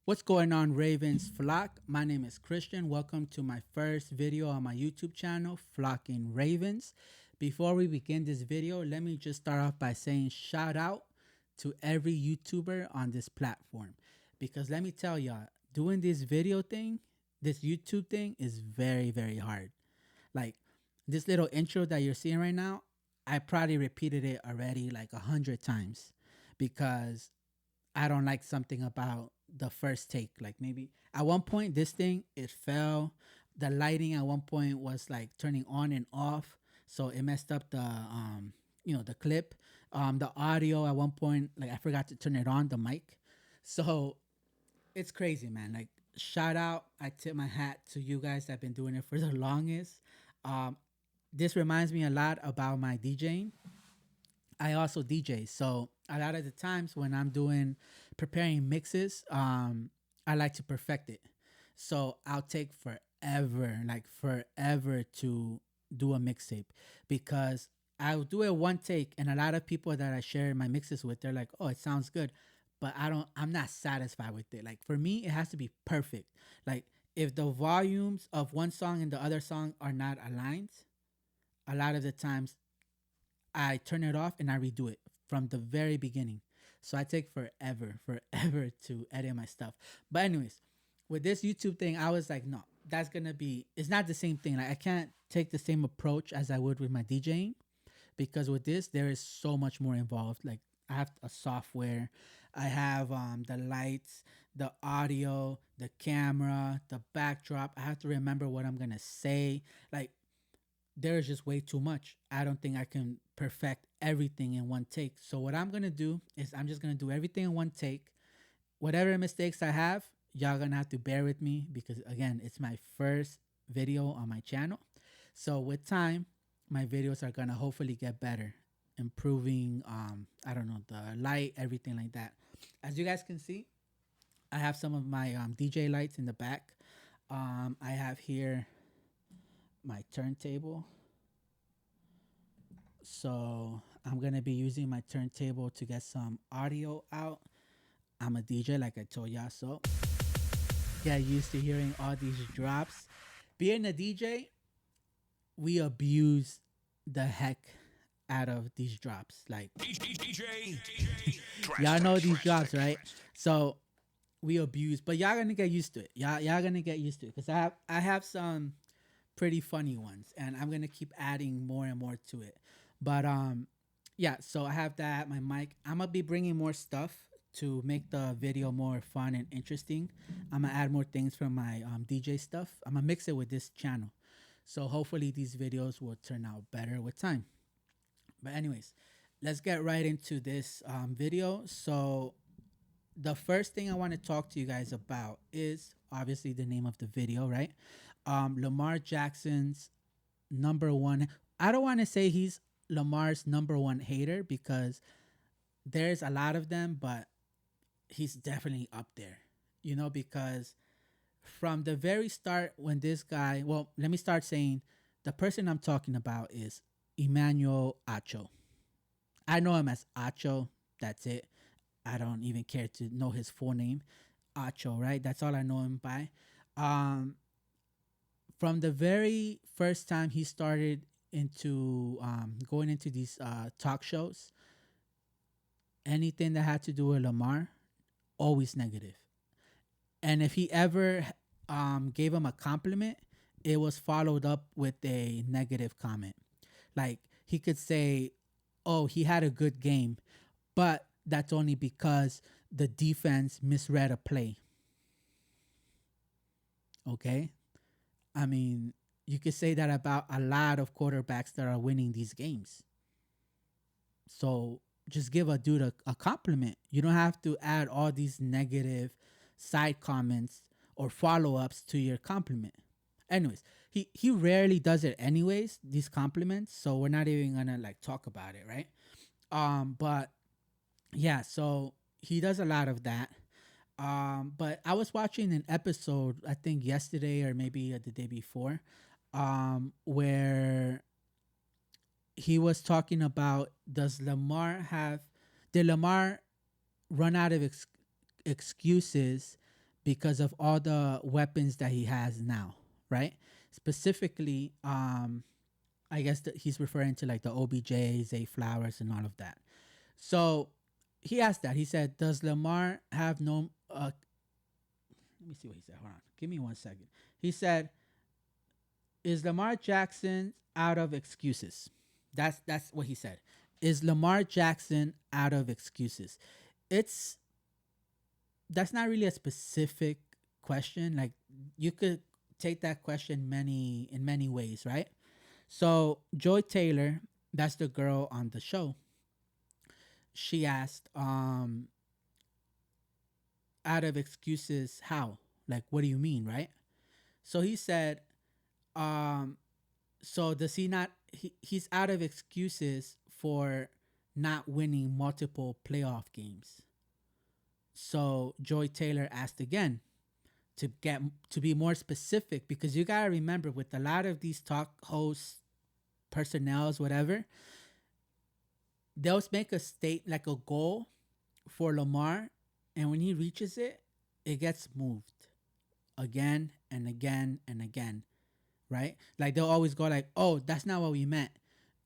What's going on, Ravens flock? My name is Christian. Welcome to my first video on my YouTube channel, Flocking Ravens. Before we begin this video, let me just start off by saying shout out to every YouTuber on this platform. Because let me tell y'all, doing this video thing, this YouTube thing is very, very hard. Like this little intro that you're seeing right now, I probably repeated it already like 100 times because I don't like something about the first take. Like maybe at one point this thing it fell. The lighting at one point was like turning on and off, so it messed up the the clip. The audio at one point, like I forgot to turn it on the mic, so it's crazy, man. Like shout out, I tip my hat to you guys that have been doing it for the longest. Um, this reminds me a lot about my DJing. I also DJ, so a lot of the times when I'm doing preparing mixes, I like to perfect it. So I'll take forever, like forever, to do a mixtape because I'll do it one take, and a lot of people that I share my mixes with, they're like, "Oh, it sounds good," but I'm not satisfied with it. Like for me, it has to be perfect. Like if the volumes of one song and the other song are not aligned, a lot of the times I turn it off and I redo it from the very beginning. So I take forever to edit my stuff. But anyways, with this YouTube thing, I was like, no, that's gonna be it's not the same thing. Like I can't take the same approach as I would with my DJing because with this there is so much more involved. Like I have a software, I have the lights, the audio, the camera, the backdrop. I have to remember what I'm gonna say. Like there's just way too much. I don't think I can perfect everything in one take. So what I'm gonna do is I'm just gonna do everything in one take. Whatever mistakes I have, y'all gonna have to bear with me because again, it's my first video on my channel. So with time, my videos are gonna hopefully get better, improving I don't know, the light, everything like that. As you guys can see, I have some of my DJ lights in the back. I have here my turntable. So I'm gonna be using my turntable to get some audio out. I'm a DJ, like I told y'all, so get used to hearing all these drops. Being a DJ, we abuse the heck out of these drops. Like y'all know these drops, right? So we abuse, but y'all gonna get used to it. Y'all gonna get used to it because I have some pretty funny ones, and I'm gonna keep adding more and more to it. But yeah, so I have that, my mic. I'm gonna be bringing more stuff to make the video more fun and interesting. I'm gonna add more things from my DJ stuff. I'm gonna mix it with this channel, so hopefully these videos will turn out better with time. But anyways, let's get right into this video. So the first thing I want to talk to you guys about is obviously the name of the video, right? Lamar Jackson's number one. I don't want to say he's Lamar's number one hater because there's a lot of them, but he's definitely up there, because from the very start when this guy, well, let me start saying the person I'm talking about is Emmanuel Acho. I know him as Acho. That's it. I don't even care to know his full name. Acho, right? That's all I know him by. From the very first time he started into going into these talk shows, anything that had to do with Lamar, always negative. And if he ever gave him a compliment, it was followed up with a negative comment. Like he could say, "Oh, he had a good game," but that's only because the defense misread a play. Okay? I mean, you could say that about a lot of quarterbacks that are winning these games. So just give a dude a compliment. You don't have to add all these negative side comments or follow ups to your compliment. Anyways, he rarely does it anyways, these compliments. So we're not even gonna like talk about it, right? But yeah, so he does a lot of that. But I was watching an episode, I think yesterday or maybe the day before, where he was talking about did Lamar run out of excuses because of all the weapons that he has now, right? Specifically, I guess that he's referring to like the OBJ, Zay Flowers, and all of that. So he asked that. He said, "Does Lamar have no?" Let me see what he said. Hold on, give me 1 second. He said, "Is Lamar Jackson out of excuses?" That's what he said. Is Lamar Jackson out of excuses? It's That's not really a specific question. Like, you could take that question many ways, right? So Joy Taylor, that's the girl on the show. She asked, out of excuses, how? Like, what do you mean, right? So he said, um, so does he not? He's out of excuses for not winning multiple playoff games. So Joy Taylor asked again to be more specific, because you gotta remember, with a lot of these talk hosts, personnels, whatever, they'll make a state, like a goal for Lamar, and when he reaches it, it gets moved again and again and again, right? Like, they'll always go like, "Oh, that's not what we meant.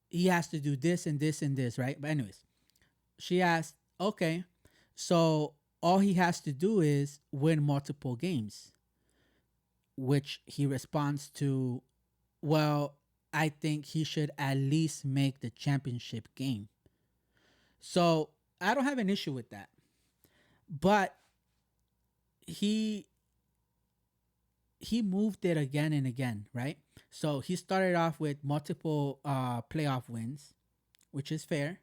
He has to do this and this and this," right? But anyways, she asked, "Okay, so all he has to do is win multiple games," which he responds to, "Well, I think he should at least make the championship game." So I don't have an issue with that. But he he moved it again and again, right? So he started off with multiple playoff wins, which is fair.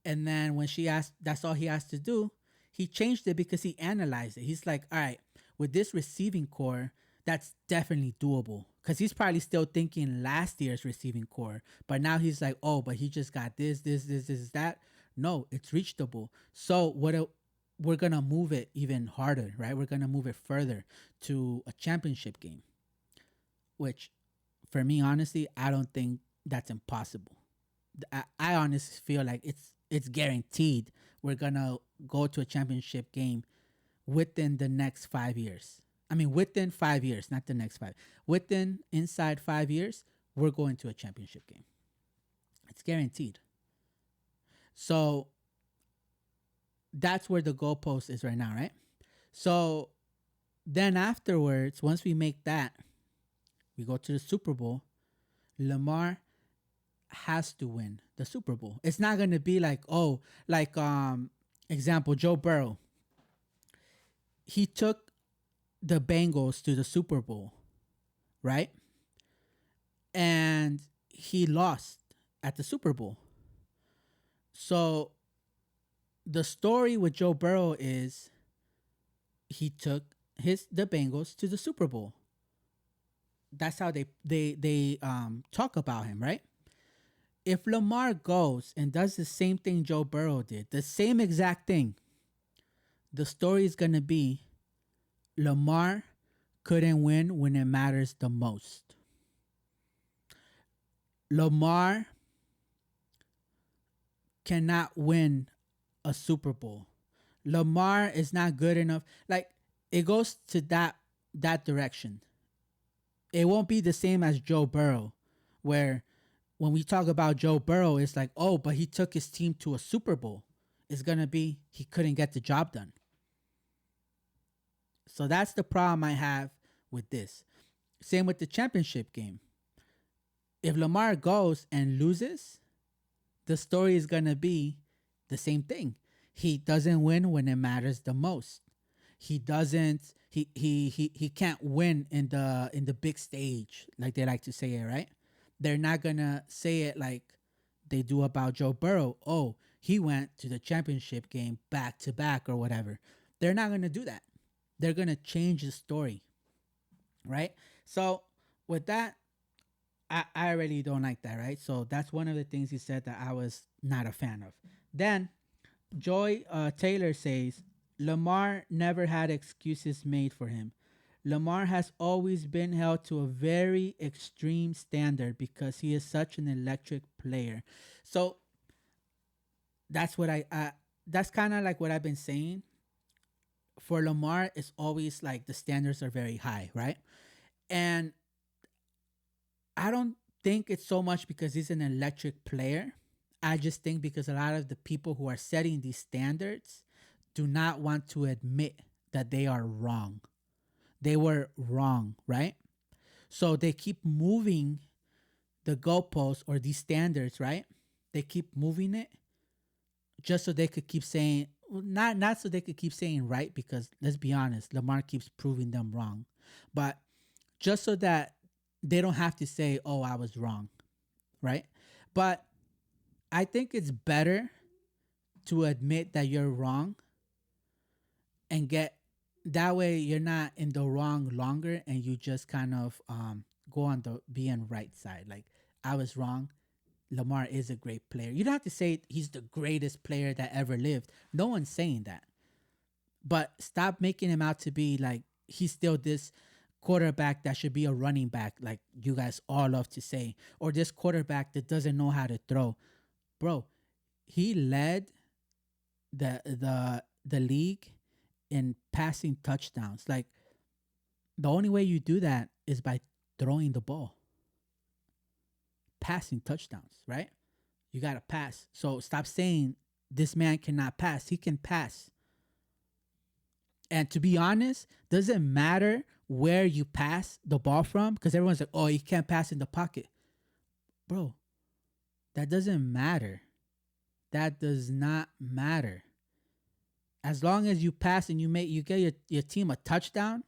And then when she asked, that's all he has to do, he changed it because he analyzed it. He's like, all right, with this receiving core, that's definitely doable. Because he's probably still thinking last year's receiving core. But now he's like, oh, but he just got this, that. No, it's reachable. So we're going to move it even harder, right? We're going to move it further to a championship game, which for me, honestly, I don't think that's impossible. I honestly feel like it's guaranteed we're gonna go to a championship game within the next 5 years. I mean, within 5 years, not the next five. Within inside 5 years, we're going to a championship game. It's guaranteed. So that's where the goalpost is right now, right? So then afterwards, once we make that, we go to the Super Bowl. Lamar has to win the Super Bowl. It's not gonna be like, oh, like example, Joe Burrow. He took the Bengals to the Super Bowl, right? And he lost at the Super Bowl. So the story with Joe Burrow is he took the Bengals to the Super Bowl. That's how they talk about him, right? If Lamar goes and does the same thing Joe Burrow did, the same exact thing, the story is gonna be Lamar couldn't win when it matters the most. Lamar cannot win a Super Bowl. Lamar is not good enough. Like, it goes to that direction. It won't be the same as Joe Burrow, where when we talk about Joe Burrow, it's like, oh, but he took his team to a Super Bowl. It's gonna be he couldn't get the job done. So that's the problem I have with this. Same with the championship game. If Lamar goes and loses, the story is gonna be the same thing. He doesn't win when it matters the most. He doesn't. He can't win in the big stage, like they like to say it, right? They're not gonna say it like they do about Joe Burrow. Oh, he went to the championship game back to back or whatever. They're not gonna do that. They're gonna change the story, right? So with that, I really don't like that, right? So that's one of the things he said that I was not a fan of. Then Joy Taylor says Lamar never had excuses made for him. Lamar has always been held to a very extreme standard because he is such an electric player. So that's what that's kind of like what I've been saying for Lamar, it's always like the standards are very high, right? And I don't think it's so much because he's an electric player. I just think because a lot of the people who are setting these standards do not want to admit that they are wrong. They were wrong, right? So they keep moving the goalposts or these standards, right? They keep moving it just so they could keep saying, well, not so they could keep saying right, because let's be honest, Lamar keeps proving them wrong, but just so that they don't have to say, oh, I was wrong, right? But I think it's better to admit that you're wrong and get that way you're not in the wrong longer, and you just kind of go on the being right side. Like, I was wrong. Lamar is a great player. You don't have to say he's the greatest player that ever lived. No one's saying that. But stop making him out to be like he's still this quarterback that should be a running back, like you guys all love to say, or this quarterback that doesn't know how to throw. Bro, he led the league in passing touchdowns. Like, the only way you do that is by throwing the ball. Passing touchdowns, right? You got to pass. So stop saying this man cannot pass. He can pass. And to be honest, doesn't matter where you pass the ball from, because everyone's like, oh, he can't pass in the pocket. Bro, that doesn't matter. That does not matter. As long as you pass and you get your team a touchdown,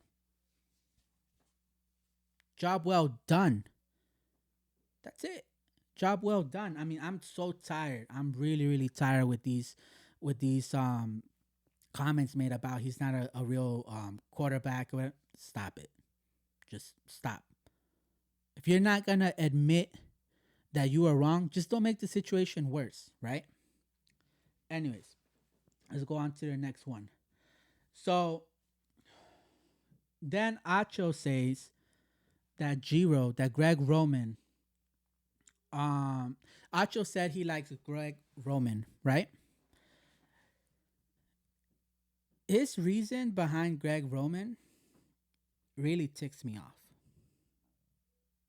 job well done. That's it. Job well done. I mean, I'm so tired. I'm really, really tired with these comments made about he's not a real quarterback. Stop it. Just stop. If you're not gonna admit that you are wrong, just don't make the situation worse, right? Anyways, let's go on to the next one. So then Acho says that that Greg Roman, um, Acho said he likes Greg Roman, right? His reason behind Greg Roman really ticks me off.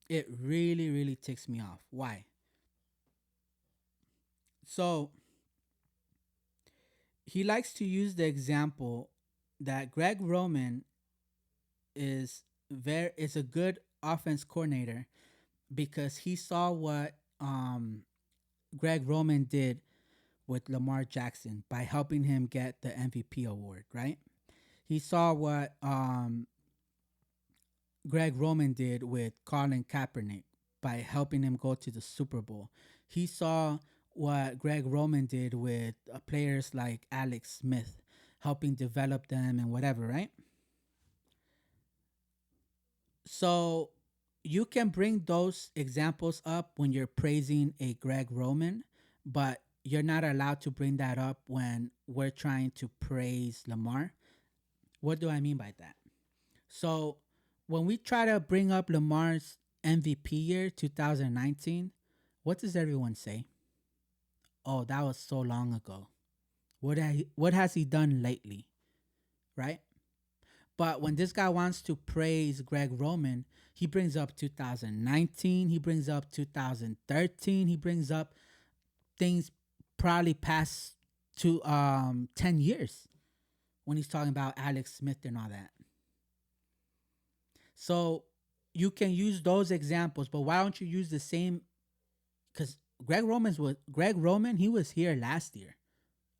It really, really ticks me off. Why? So he likes to use the example that Greg Roman is a good offense coordinator because he saw what Greg Roman did with Lamar Jackson by helping him get the MVP award, right? He saw what Greg Roman did with Colin Kaepernick by helping him go to the Super Bowl. He saw what Greg Roman did with players like Alex Smith, helping develop them and whatever, right? So you can bring those examples up when you're praising a Greg Roman, but you're not allowed to bring that up when we're trying to praise Lamar. What do I mean by that? So when we try to bring up Lamar's MVP year, 2019, what does everyone say? Oh, that was so long ago. What has he done lately, right? But when this guy wants to praise Greg Roman, he brings up 2019, he brings up 2013, he brings up things probably past to 10 years when he's talking about Alex Smith and all that. So you can use those examples, but why don't you use the same? Because Greg Roman. He was here last year.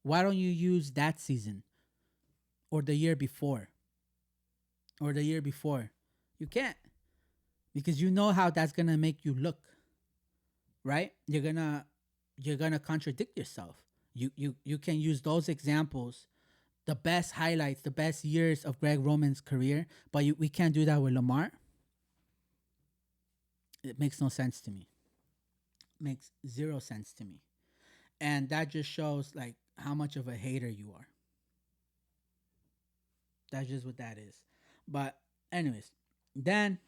Why don't you use that season or the year before or the year before? You can't, because you know how that's gonna make you look, right? You're gonna contradict yourself. You can use those examples, the best highlights, the best years of Greg Roman's career, but we can't do that with Lamar. It makes no sense to me. Makes zero sense to me. And that just shows like how much of a hater you are. That's just what that is. But anyways, then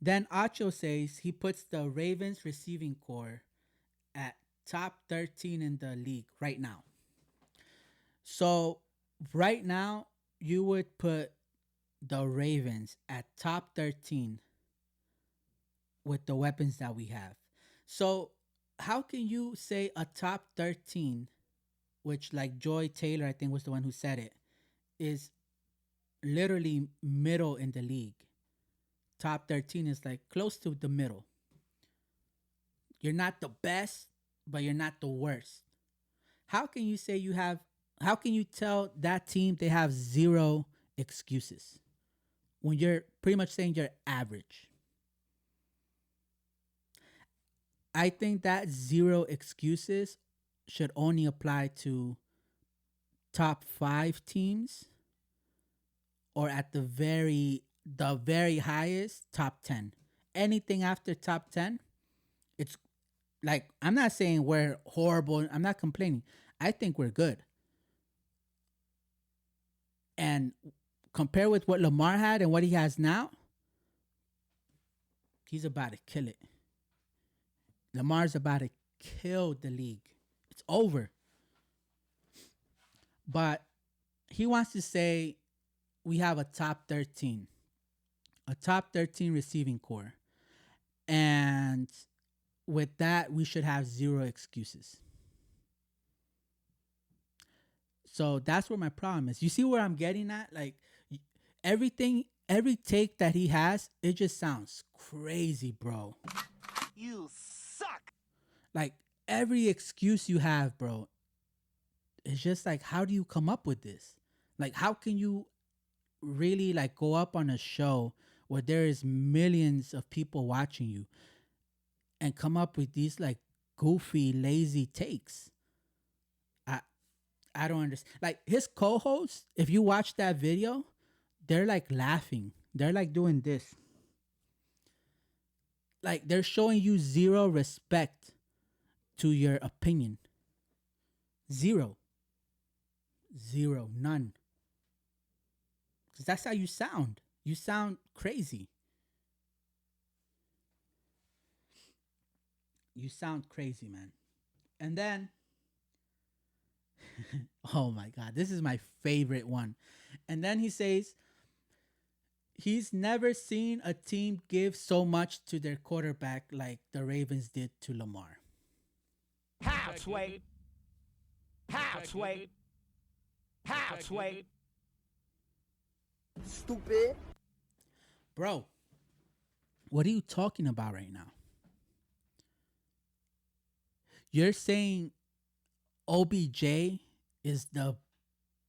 then Acho says he puts the Ravens receiving core at top 13 in the league right now. So right now, you would put the Ravens at top 13 with the weapons that we have. So how can you say a top 13, which like Joy Taylor, I think was the one who said it, is literally middle in the league? Top 13 is like close to the middle. You're not the best, but you're not the worst. How can you say you have, how can you tell that team they have zero excuses when you're pretty much saying you're average? I think that zero excuses should only apply to top 5 teams, or at the very highest top 10. Anything after top 10, it's like, I'm not saying we're horrible. I'm not complaining. I think we're good. And compare with what Lamar had and what he has now, he's about to kill it. Lamar's about to kill the league. It's over. But he wants to say we have a top 13 receiving core. And with that, we should have zero excuses. So that's where my problem is. You see where I'm getting at? Like, everything, every take that he has, it just sounds crazy, bro. You suck. Like, every excuse you have, bro, it's just like, how do you come up with this? Like, how can you really like go up on a show where there is millions of people watching you and come up with these like goofy, lazy takes? I I don't understand. Like, his co-hosts, if you watch that video, they're like laughing. They're like doing this. Like, they're showing you zero respect to your opinion. Zero. Zero. None. Because that's how you sound. You sound crazy. You sound crazy, man. And then, oh my God, this is my favorite one. And then he says he's never seen a team give so much to their quarterback like the Ravens did to Lamar. How, Sway? How, Sway? How, Sway? Stupid. Bro, what are you talking about right now? You're saying OBJ is the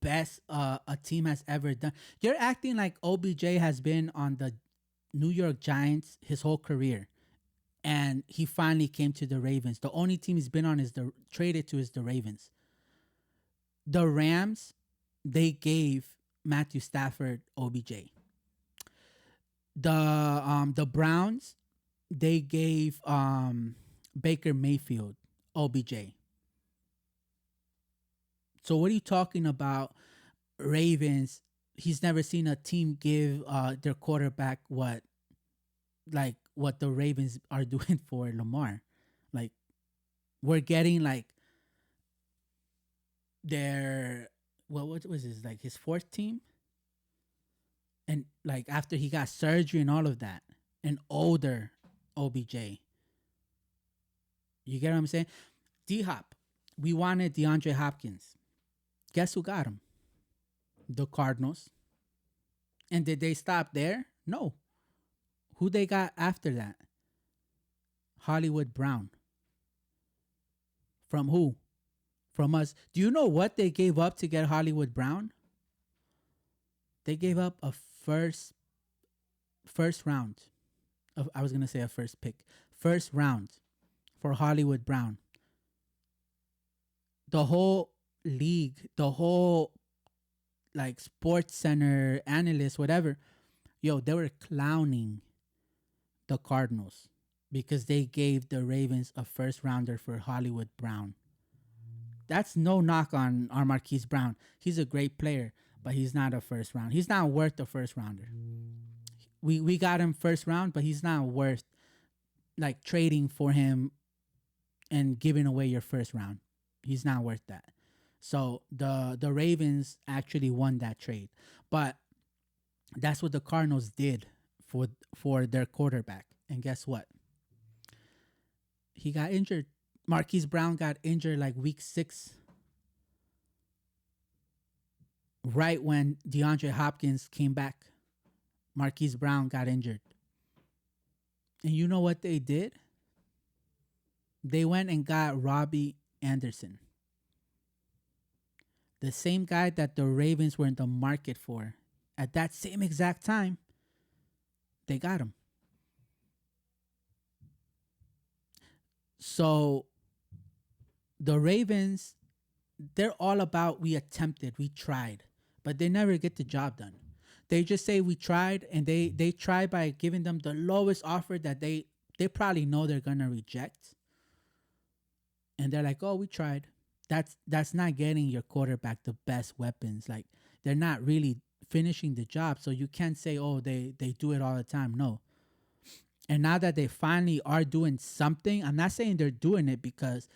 best a team has ever done. You're acting like OBJ has been on the New York Giants his whole career, and he finally came to the Ravens. The only team he's been on is the traded to is the Ravens. The Rams, they gave Matthew Stafford OBJ. The Browns, they gave Baker Mayfield OBJ. So what are you talking about? Ravens, he's never seen a team give their quarterback what the Ravens are doing for Lamar. Like, we're getting like their, what was his, like his fourth team, and like after he got surgery and all of that, an older OBJ. You get what I'm saying? D Hop, we wanted DeAndre Hopkins. Guess who got him? The Cardinals. And did they stop there? No. Who they got after that? Hollywood Brown. From who? From us. Do you know what they gave up to get Hollywood Brown? They gave up a first round. I was gonna say a first pick. First round for Hollywood Brown. The whole league, the whole like sports center analysts, whatever, yo, they were clowning the Cardinals because they gave the Ravens a first rounder for Hollywood Brown. That's no knock on our Marquise Brown. He's a great player, but he's not a first round. He's not worth a first rounder. We got him first round, but he's not worth like trading for him and giving away your first round. He's not worth that. So the Ravens actually won that trade. But that's what the Cardinals did for for their quarterback. And guess what? He got injured. Marquise Brown got injured like week 6, right when DeAndre Hopkins came back. Marquise Brown got injured. And you know what they did? They went and got Robbie Anderson, the same guy that the Ravens were in the market for. At that same exact time, they got him. So the Ravens, they're all about we attempted, we tried, but they never get the job done. They just say we tried, and they try by giving them the lowest offer that they probably know they're gonna reject, and they're like, oh, we tried. That's not getting your quarterback the best weapons. Like, they're not really finishing the job, so you can't say, oh, they do it all the time. No. And now that they finally are doing something, I'm not saying they're doing it, because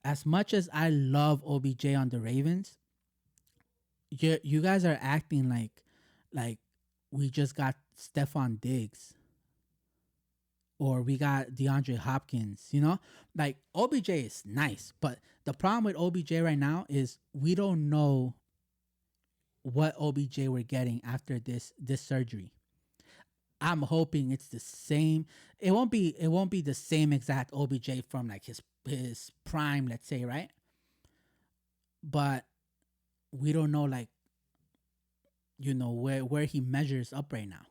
as much as I love OBJ on the Ravens, you guys are acting like we just got Stephon Diggs or we got DeAndre Hopkins, you know? Like, OBJ is nice, but the problem with OBJ right now is we don't know what OBJ we're getting after this surgery. I'm hoping it's the same. It won't be the same exact OBJ from like his prime, let's say, right? But we don't know, like, where he measures up right now.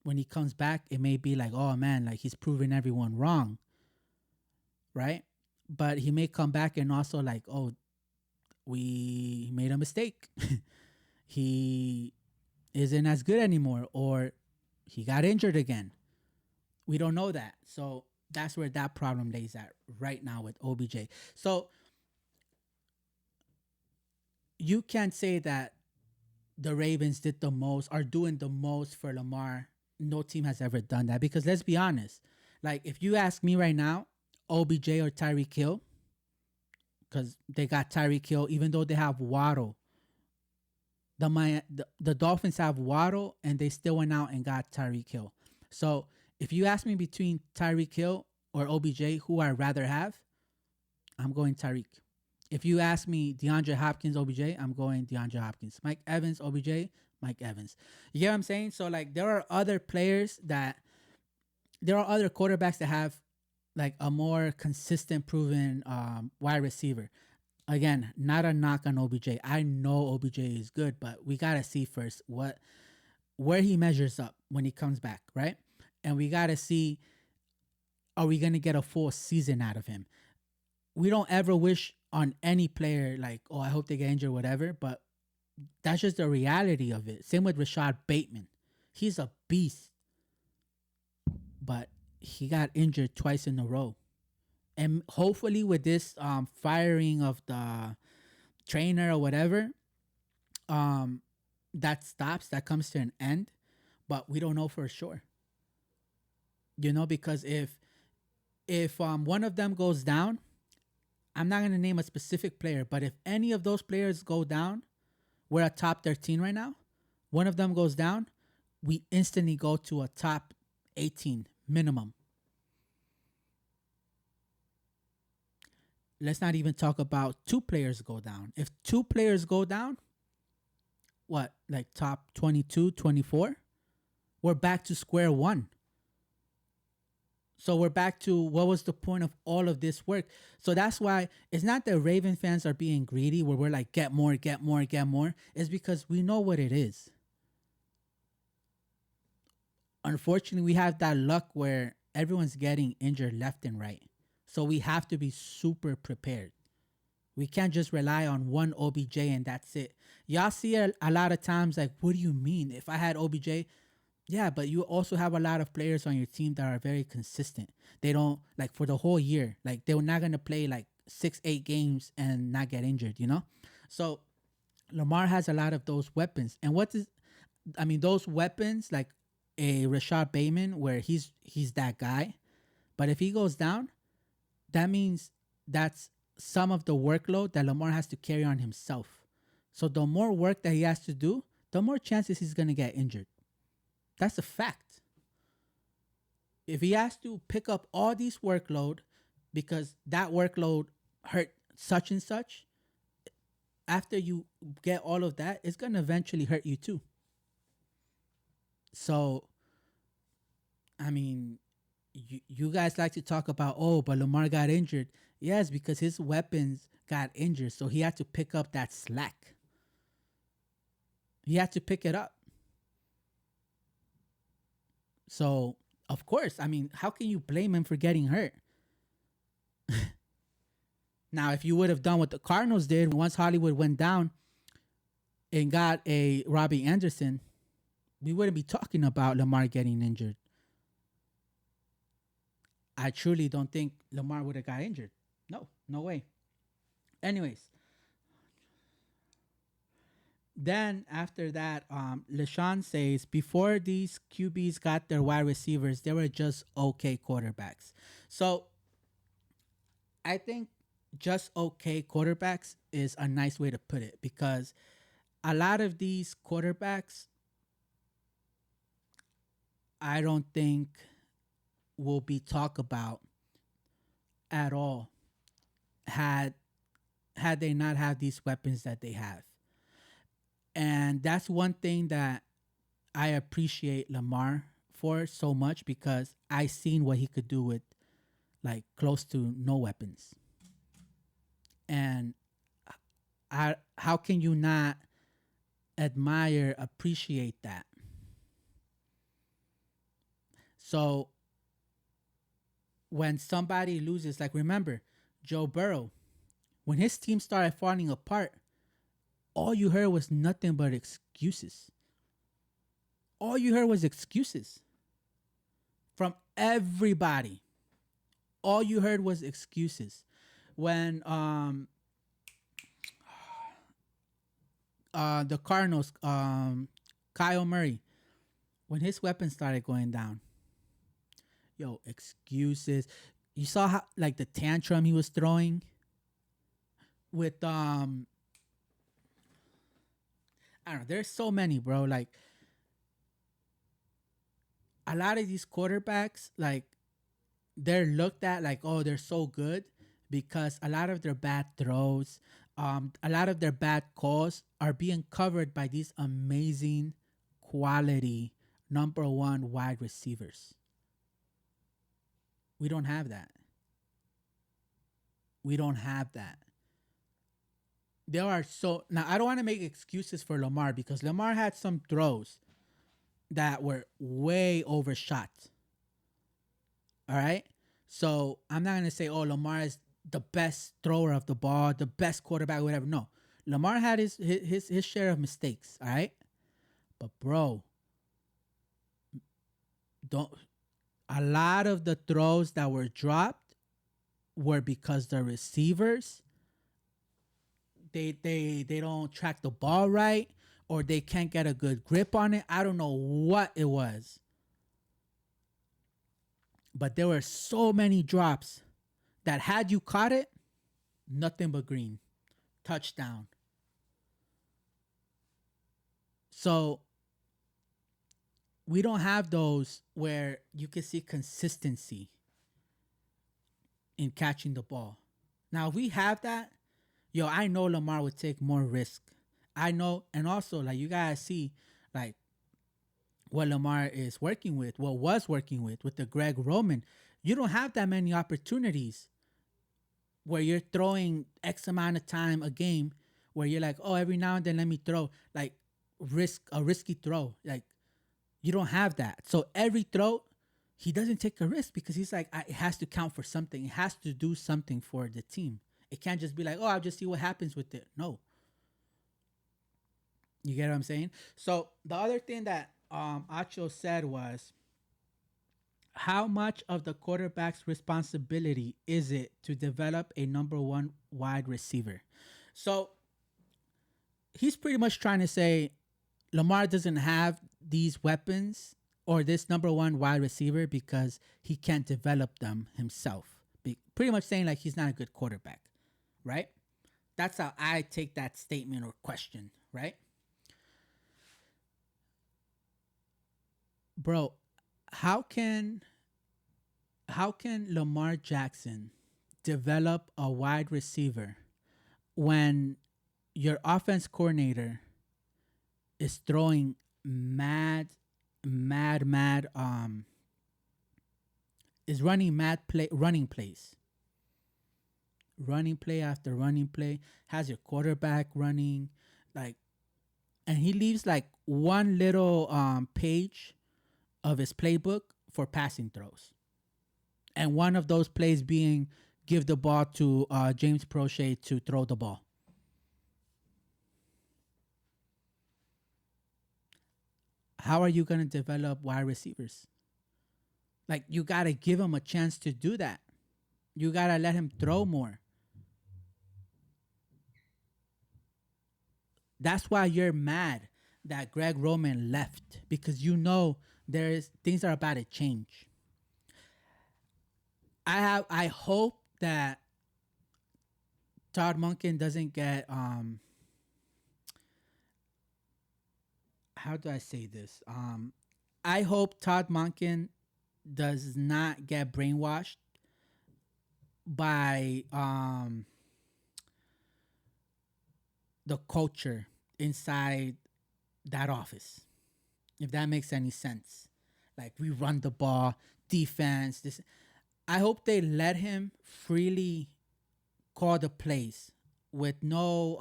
When he comes back, it may be like, oh man, like he's proving everyone wrong, right? But he may come back and also like, oh, we made a mistake. He isn't as good anymore, or he got injured again. We don't know that. So that's where that problem lays at right now with OBJ. So you can't say that the Ravens did the most, are doing the most for Lamar. No team has ever done that, because let's be honest. Like, if you ask me right now, OBJ or Tyreek Hill, because they got Tyreek Hill, even though they have Waddle. The Dolphins have Waddle, and they still went out and got Tyreek Hill. So if you ask me between Tyreek Hill or OBJ, who I'd rather have, I'm going Tyreek. If you ask me DeAndre Hopkins, OBJ, I'm going DeAndre Hopkins. Mike Evans, OBJ, Mike Evans. You get what I'm saying? So, like, there are other quarterbacks that have like a more consistent, proven wide receiver. Again, not a knock on OBJ. I know OBJ is good, but we gotta see first where he measures up when he comes back, right? And we gotta see, are we gonna get a full season out of him? We don't ever wish on any player like, oh, I hope they get injured, whatever. But that's just the reality of it. Same with Rashad Bateman. He's a beast, but he got injured twice in a row. And hopefully with this firing of the trainer or whatever, um, that stops, that comes to an end. But we don't know for sure. Because if one of them goes down, I'm not gonna name a specific player, but if any of those players go down, we're a top 13 right now. One of them goes down, we instantly go to a top 18 minimum. Let's not even talk about two players go down. If two players go down, what, like top 22, 24? We're back to square one. So we're back to what was the point of all of this work. So that's why it's not that Raven fans are being greedy where we're like, get more, get more, get more. It's because we know what it is. Unfortunately, we have that luck where everyone's getting injured left and right. So we have to be super prepared. We can't just rely on one OBJ and that's it. Y'all see a lot of times like, what do you mean? If I had OBJ, yeah, but you also have a lot of players on your team that are very consistent. They don't, like, for the whole year, like they're not going to play like 6-8 games and not get injured. So Lamar has a lot of those weapons. And those weapons, like a Rashad Bateman, where he's that guy. But if he goes down, that means that's some of the workload that Lamar has to carry on himself. So the more work that he has to do, the more chances he's going to get injured. That's a fact. If he has to pick up all these workload because that workload hurt such and such, after you get all of that, it's going to eventually hurt you too. So, I mean, you guys like to talk about, oh, but Lamar got injured. Yes, because his weapons got injured. So he had to pick up that slack. He had to pick it up. So, of course, I mean, how can you blame him for getting hurt? Now, if you would have done what the Cardinals did once Hollywood went down and got a Robbie Anderson, we wouldn't be talking about Lamar getting injured. I truly don't think Lamar would have got injured. No way. Anyways, then after that, LeSean says before these QBs got their wide receivers, they were just okay quarterbacks. So I think just okay quarterbacks is a nice way to put it, because a lot of these quarterbacks, I don't think will be talked about at all had they not have these weapons that they have. And that's one thing that I appreciate Lamar for so much, because I seen what he could do with like close to no weapons. And how can you not admire, appreciate that? So when somebody loses, like remember Joe Burrow, when his team started falling apart, all you heard was nothing but excuses. All you heard was excuses from everybody. All you heard was excuses. When the Cardinals, Kyle Murray, when his weapons started going down, yo, excuses. You saw how like the tantrum he was throwing with I don't know, there's so many, bro. Like a lot of these quarterbacks, like they're looked at like, oh, they're so good because a lot of their bad throws, a lot of their bad calls are being covered by these amazing quality number one wide receivers. We don't have that. We don't have that. There are so now I don't want to make excuses for Lamar, because Lamar had some throws that were way overshot. All right. So I'm not gonna say, oh, Lamar is the best thrower of the ball, the best quarterback, whatever. No. Lamar had his share of mistakes, all right? But bro, don't a lot of the throws that were dropped were because the receivers they don't track the ball right, or they can't get a good grip on it. I don't know what it was. But there were so many drops that had you caught it, nothing but green. Touchdown. So we don't have those where you can see consistency in catching the ball. Now, if we have that, yo, I know Lamar would take more risk. I know, and also like you guys see, like what Lamar is working with, what was working with the Greg Roman. You don't have that many opportunities where you're throwing X amount of time a game, where you're like, oh, every now and then let me throw, like a risky throw. Like you don't have that. So every throw, he doesn't take a risk because he's like, it has to count for something. It has to do something for the team. It can't just be like, oh, I'll just see what happens with it. No. You get what I'm saying? So the other thing that Acho said was, how much of the quarterback's responsibility is it to develop a number one wide receiver? So he's pretty much trying to say Lamar doesn't have these weapons or this number one wide receiver because he can't develop them himself. Pretty much saying like he's not a good quarterback. right? That's how I take that statement or question, right? Bro, how can how can Lamar Jackson develop a wide receiver when your offense coordinator is throwing mad, mad, is running running plays, running play after running play, has your quarterback running, like, and he leaves like one little page of his playbook for passing throws, and one of those plays being give the ball to James Prochet to throw the ball. How are you going to develop wide receivers? Like, you got to give him a chance to do that. You got to let him throw more. That's why you're mad that Greg Roman left, because you know there's things are about to change. I hope that Todd Monken doesn't get how do I say this? I hope Todd Monken does not get brainwashed by the culture inside that office. If that makes any sense. Like, we run the ball, defense, this, I hope they let him freely call the plays with no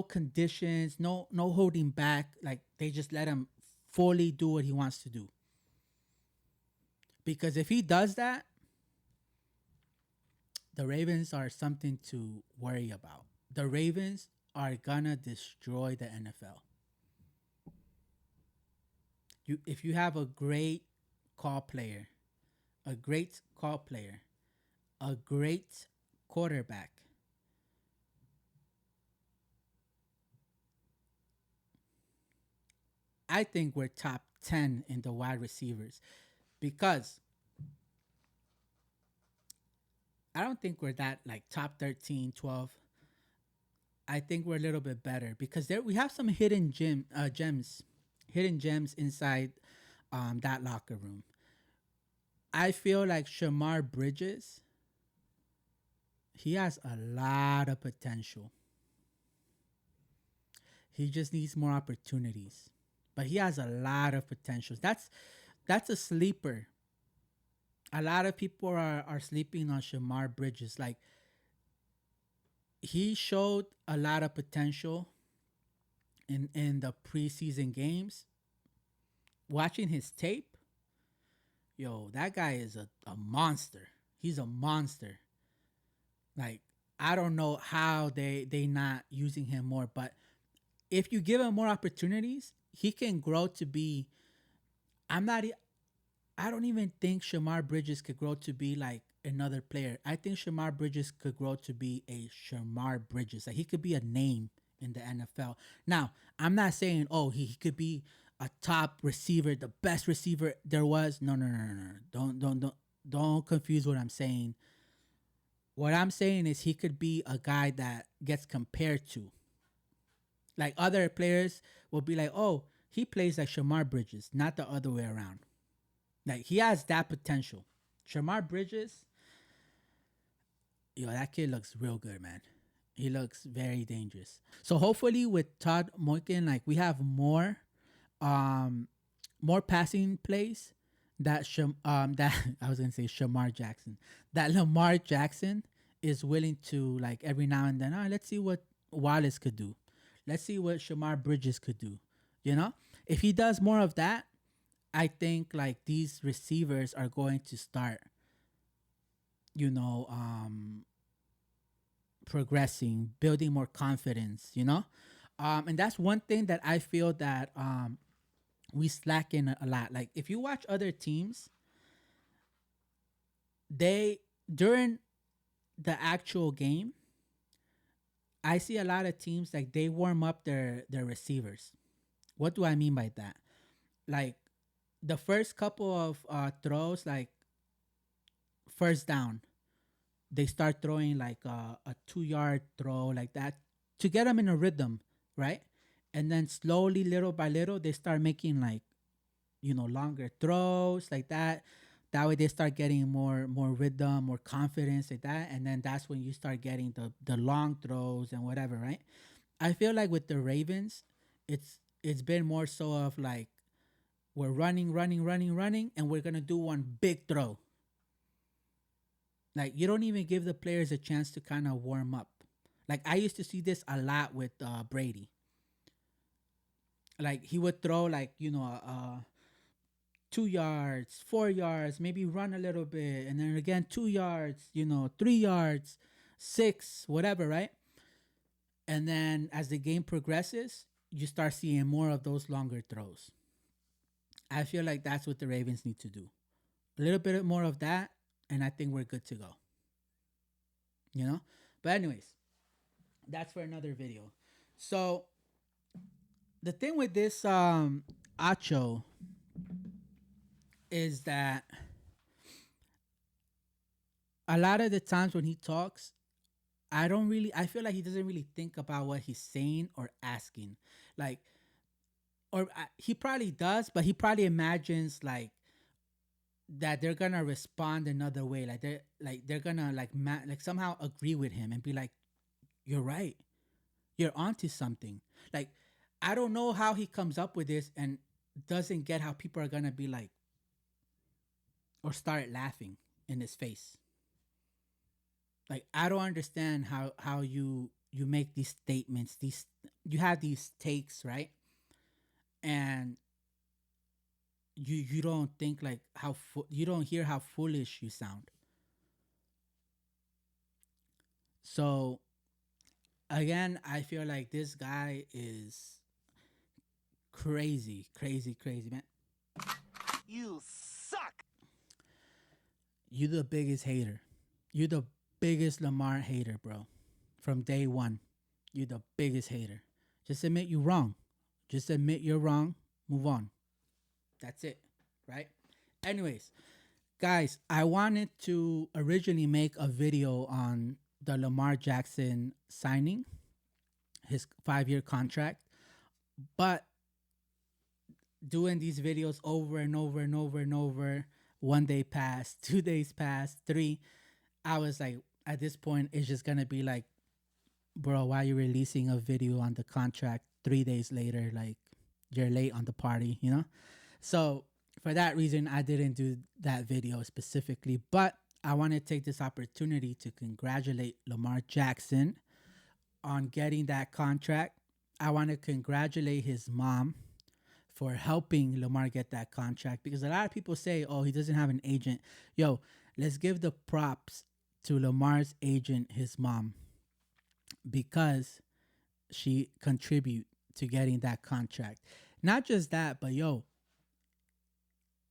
conditions, no holding back. Like, they just let him fully do what he wants to do. Because if he does that, the Ravens are something to worry about. The Ravens are gonna destroy the NFL. If you have a great call player, a great call player, a great quarterback, I think we're top 10 in the wide receivers, because I don't think we're that like top 13, 12. I think we're a little bit better because there we have some hidden gems inside that locker room. I feel like Shamar Bridges, he has a lot of potential. He just needs more opportunities. But he has a lot of potential. That's a sleeper. A lot of people are sleeping on Shamar Bridges. Like, he showed a lot of potential in the preseason games. Watching his tape, yo, that guy is a monster. He's a monster. Like, I don't know how they not using him more, but if you give him more opportunities, he can grow to be. I'm not. I don't even think Shamar Bridges could grow to be like another player. I think Shamar Bridges could grow to be a Shamar Bridges. Like, he could be a name in the NFL. Now, I'm not saying, oh, he could be a top receiver, the best receiver there was. No, no, no, no, no. Don't confuse what I'm saying. What I'm saying is he could be a guy that gets compared to. Like, other players will be like, oh, he plays like Shamar Bridges, not the other way around. Like, he has that potential. Shamar Bridges, yo, that kid looks real good, man. He looks very dangerous. So hopefully with Todd Moikin, like, we have um more passing plays that I was gonna say Shamar Jackson. That Lamar Jackson is willing to, like, every now and then, let's see what Wallace could do. Let's see what Shamar Bridges could do. You know? If he does more of that, I think like these receivers are going to start, you know, progressing, building more confidence, you know? And that's one thing that I feel that we slack in a lot. Like, if you watch other teams, they during the actual game, I see a lot of teams like they warm up their receivers. What do I mean by that? Like, the first couple of throws, like first down, they start throwing like a 2 yard throw like that to get them in a rhythm, right? And then slowly, little by little, they start making like, longer throws like that. That way they start getting more rhythm, more confidence like that. And then that's when you start getting the long throws and whatever, right? I feel like with the Ravens, it's been more so of like we're running, running, running, running, and we're gonna do one big throw. Like you don't even give the players a chance to kind of warm up. Like I used to see this a lot with Brady. Like he would throw like 2 yards, 4 yards, maybe run a little bit, and then again 2 yards, 3 yards, six, whatever, right? And then as the game progresses, you start seeing more of those longer throws. I feel like that's what the Ravens need to do. A little bit more of that, and I think we're good to go. You know? But anyways, that's for another video. So the thing with this Acho is that a lot of the times when he talks, I feel like he doesn't really think about what he's saying or asking. Like, or he probably does, but he probably imagines like that they're gonna respond another way. They're gonna like somehow agree with him and be like, "You're right. You're onto something." Like, I don't know how he comes up with this and doesn't get how people are gonna be like or start laughing in his face. Like, I don't understand how you make these statements. These You have these takes, right? And you don't think like you don't hear how foolish you sound. So again, I feel like this guy is crazy, crazy, crazy, man. You suck. You the biggest hater. You the biggest Lamar hater, bro. From day one, you the biggest hater. Just admit you're wrong. Just admit you're wrong. Move on. That's it, right? Anyways, guys, I wanted to originally make a video on the Lamar Jackson signing, his 5 year contract, but doing these videos over and over and over and over, one day passed, 2 days passed, three, I was like, at this point, it's just gonna be like, bro, why are you releasing a video on the contract 3 days later? Like, you're late on the party, you know? So, for that reason, I didn't do that video specifically, but I want to take this opportunity to congratulate Lamar Jackson on getting that contract. I want to congratulate his mom for helping Lamar get that contract because a lot of people say, oh, he doesn't have an agent. Yo, let's give the props to Lamar's agent, his mom, because she contribute to getting that contract. Not just that, but yo,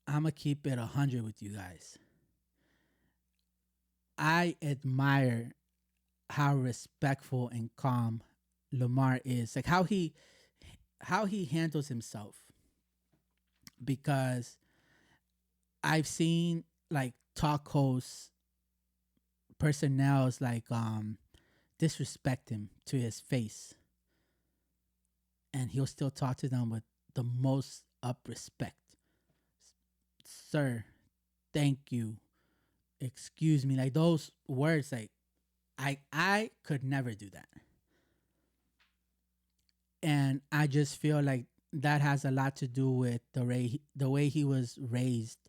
I'm gonna keep it 100 with you guys. I admire how respectful and calm Lamar is. Like how he handles himself. Because I've seen like talk hosts, personnel's like disrespect him to his face. And he'll still talk to them with the most up respect. Sir, thank you. Excuse me. Like those words, like I could never do that. And I just feel like that has a lot to do with the way he was raised.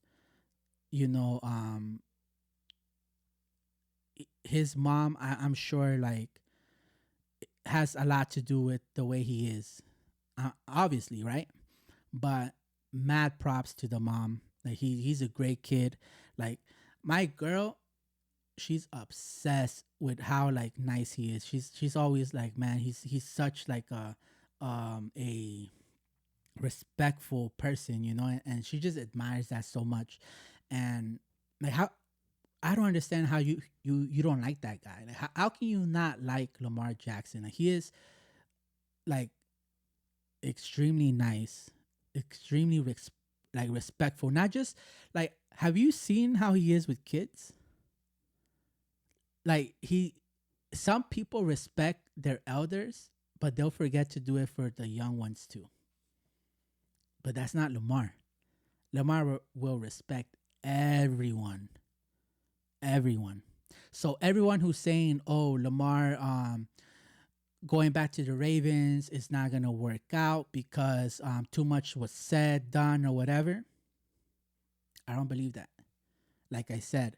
You know, his mom, I'm sure, like has a lot to do with the way he is. Obviously, right? But mad props to the mom. Like he's a great kid. Like my girl, she's obsessed with how like nice he is. She's always like, man, he's such like a respectful person, and she just admires that so much. And like how I don't understand how you don't like that guy. Like how can you not like Lamar Jackson? Like he is like extremely nice, extremely like respectful. Not just like have you seen how he is with kids? Like some people respect their elders, but they'll forget to do it for the young ones too. But that's not Lamar. Lamar will respect everyone, everyone. So everyone who's saying, "Oh, Lamar, going back to the Ravens is not gonna work out because too much was said, done, or whatever," I don't believe that. Like I said,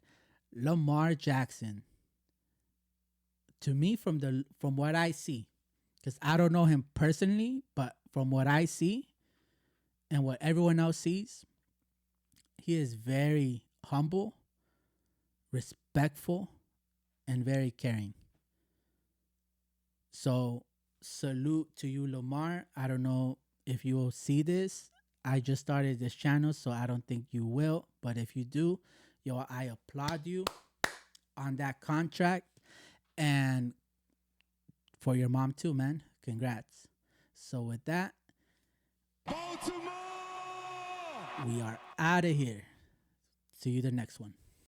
Lamar Jackson, to me, from what I see, because I don't know him personally, but from what I see and what everyone else sees, he is very humble, respectful, and very caring. So salute to you, Lamar. I don't know if you will see this. I just started this channel, so I don't think you will. But if you do, yo, I applaud you on that contract. And for your mom too, man. Congrats. So with that, Baltimore! we are out of here. See you the next one.